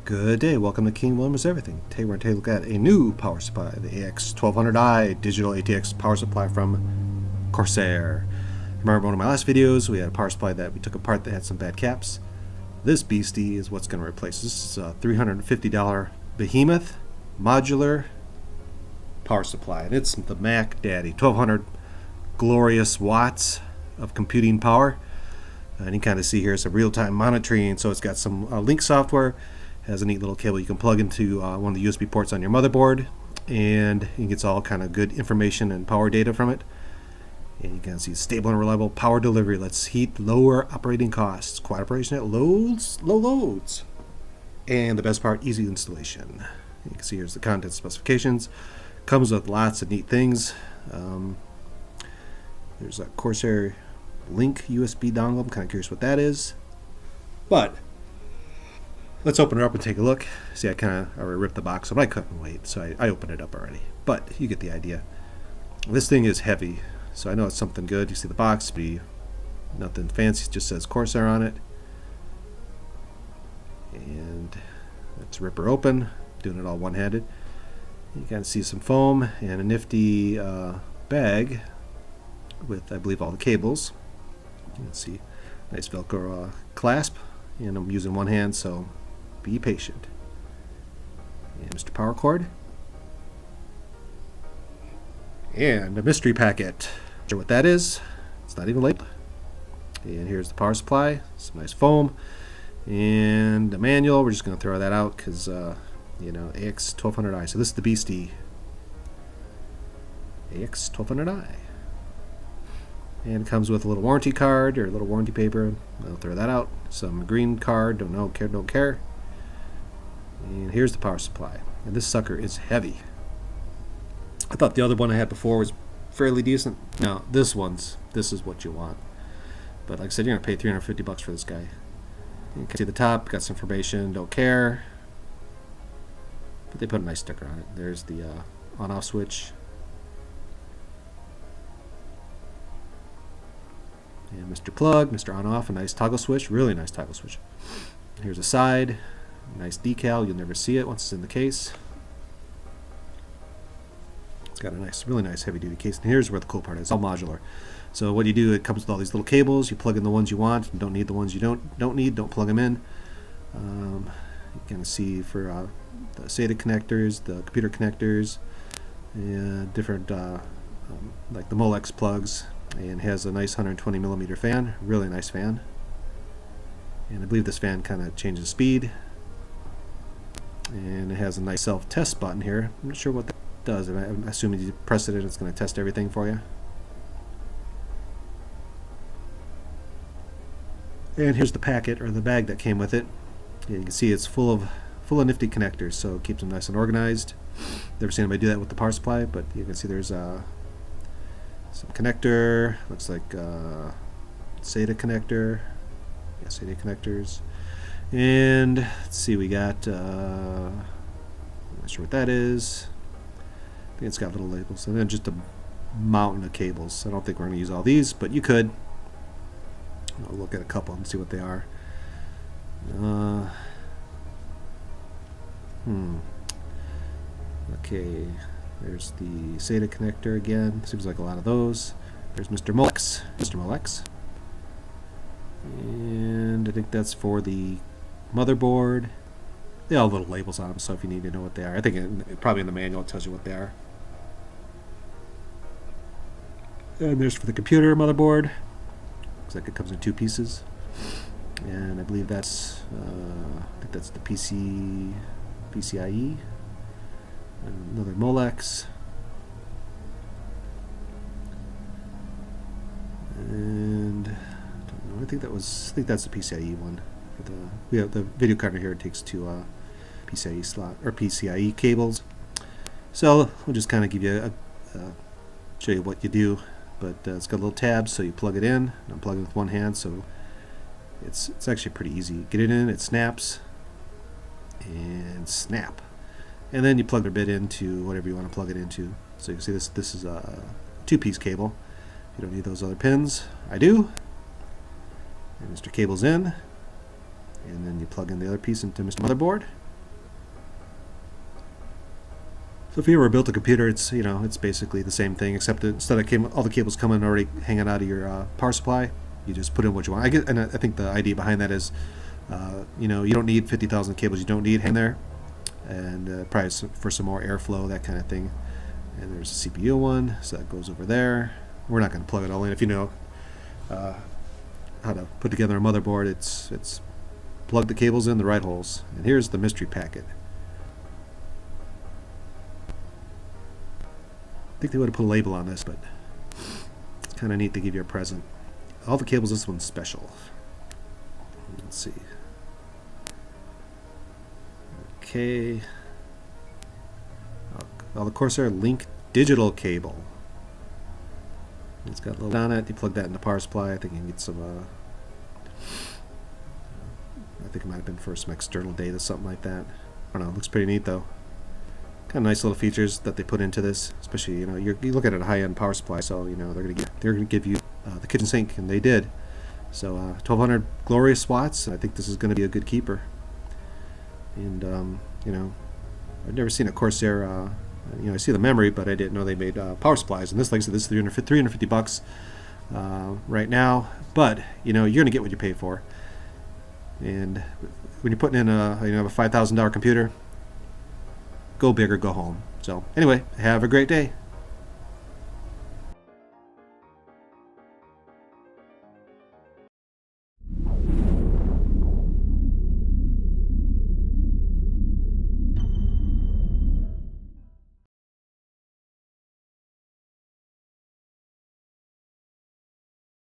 Good day, welcome to King Williams Everything. Today we're going to take a look at a new power supply, the AX1200i digital ATX power supply from Corsair. Remember one of my last videos, we had a power supply that we took apart that had some bad caps. This beastie is what's going to replace. This is a $350 behemoth modular power supply, and it's the Mac Daddy, 1200 glorious watts of computing power. And you kind of see here some real-time monitoring, so it's got some link software. Has a neat little cable you can plug into one of the USB ports on your motherboard, and it gets all kind of good information and power data from it. And you can see stable and reliable power delivery. Lets heat lower operating costs. Quiet operation at low loads. And the best part, easy installation. You can see here's the content specifications. Comes with lots of neat things. There's a Corsair Link USB dongle. I'm kind of curious what that is. But let's open it up and take a look. See, I kind of already ripped the box, but I couldn't wait, so I opened it up already. But you get the idea. This thing is heavy, so I know it's something good. You see the box, be nothing fancy. It just says Corsair on it. And let's rip her open. Doing it all one-handed. You can see some foam and a nifty bag with, I believe, all the cables. You can see nice Velcro clasp, and I'm using one hand, so be patient. And Mr. Power Cord. And a mystery packet. Not sure what that is. It's not even labeled. And here's the power supply. Some nice foam. And the manual. We're just going to throw that out because, you know, AX1200i. So this is the beastie. AX1200i. And it comes with a little warranty card or a little warranty paper. I'll throw that out. Some green card. Don't care. And here's the power supply. And this sucker is heavy. I thought the other one I had before was fairly decent. Now, this is what you want. But like I said, you're going to pay $350 for this guy. You can see the top, got some information, don't care. But they put a nice sticker on it. There's the on-off switch. And Mr. Plug, Mr. On-Off, a nice toggle switch, really nice toggle switch. Here's a side. Nice decal, you'll never see it once it's in the case. It's got a nice, really nice heavy duty case. And here's where the cool part is, it's all modular. So what you do, it comes with all these little cables, you plug in the ones you want, and don't need the ones you don't need, don't plug them in. You can see for the SATA connectors, the computer connectors, and different, like the Molex plugs, and has a nice 120mm fan, really nice fan. And I believe this fan kind of changes speed. And it has a nice self-test button here. I'm not sure what that does. I'm assuming you press it and it's going to test everything for you. And here's the packet or the bag that came with it. Yeah, you can see it's full of nifty connectors, so it keeps them nice and organized. Never seen anybody do that with the power supply, but you can see there's some connector. Looks like SATA connector. Yeah, SATA connectors. And let's see, we got, I'm not sure what that is. I think it's got little labels. And then just a mountain of cables. I don't think we're going to use all these, but you could. I'll look at a couple and see what they are. Okay, there's the SATA connector again. Seems like a lot of those. There's Mr. Molex. And I think that's for the motherboard. They all have little labels on them, so if you need to know what they are, I think probably in the manual it tells you what they are. And there's for the computer motherboard. Looks like it comes in two pieces. And I believe that's I think that's the PCIe. Another Molex. And I don't know, I think that's the PCIe one. We have the video card here. It takes two PCIe slot or PCIe cables. So we'll just kind of give you show you what you do. But it's got a little tab, so you plug it in. I'm plugging with one hand, so it's actually pretty easy. Get it in, it snaps, and snap, and then you plug the bit into whatever you want to plug it into. So you can see this is a two-piece cable. You don't need those other pins. I do. And Mr. Cable's in. And then you plug in the other piece into Mr. Motherboard. So if you ever built a computer, it's it's basically the same thing, except that instead of all the cables coming already hanging out of your power supply, you just put in what you want. And I think the idea behind that is, you don't need 50,000 cables. You don't need hang there, and probably for some more airflow, that kind of thing. And there's a CPU one, so that goes over there. We're not going to plug it all in. If you know how to put together a motherboard, it's plug the cables in the right holes. And here's the mystery packet. I think they would have put a label on this, but it's kind of neat to give you a present. All the cables, this one's special. Let's see. Okay. All the Corsair Link digital cable. It's got a little on it. You plug that in the power supply. I think you can get some. I think it might have been for some external data, something like that. I don't know. It looks pretty neat though. Kind of nice little features that they put into this, especially you look at it, a high-end power supply, so they're gonna give you the kitchen sink, and they did. So 1200 glorious watts. I think this is going to be a good keeper. And I've never seen a Corsair. I see the memory, but I didn't know they made power supplies. And this, like I said, this is 350 bucks right now. But you're going to get what you pay for. And when you're putting in a a $5,000 computer, go big or go home. So anyway, have a great day.